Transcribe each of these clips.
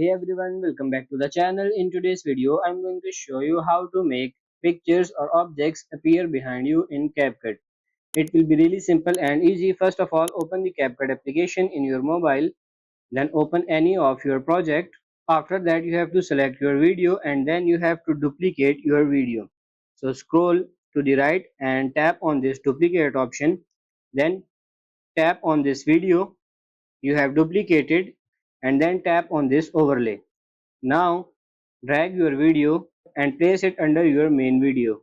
Hey everyone, welcome back to the channel. In today's video, I'm going to show you how to make pictures or objects appear behind you in CapCut. It will be really simple and easy. First of all, open the CapCut application in your mobile, then open any of your project. After that, you have to select your video and then you have to duplicate your video. So scroll to the right and tap on this duplicate option. Then tap on this video you have duplicated and then tap on this overlay. Now drag your video and place it under your main video,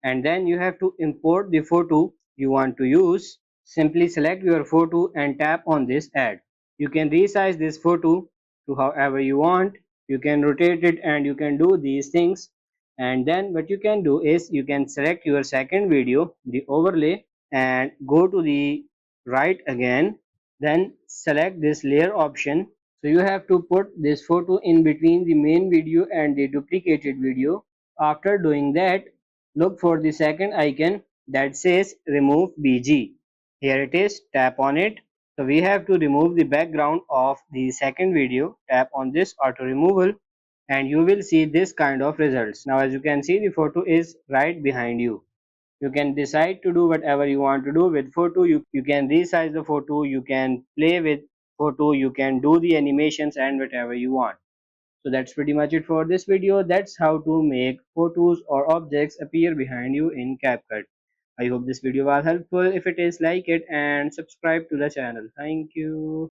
and then you have to import the photo you want to use. Simply select your photo and tap on this add. You can resize this photo to however you want. You can rotate it and you can do these things. And then what you can do is you can select your second video, the overlay, and go to the right again, then select this layer option. So you have to put this photo in between the main video and the duplicated video. After doing that, look for the second icon that says remove BG. Here it is, tap on it. So we have to remove the background of the second video. Tap on this auto removal and you will see this kind of results. Now as you can see, the photo is right behind you. You can decide to do whatever you want to do with photo. You can resize the photo, you can play with photo, you can do the animations and whatever you want. So that's pretty much it for this video. That's how to make photos or objects appear behind you in CapCut. I hope this video was helpful. If it is, like it and subscribe to the channel. Thank you.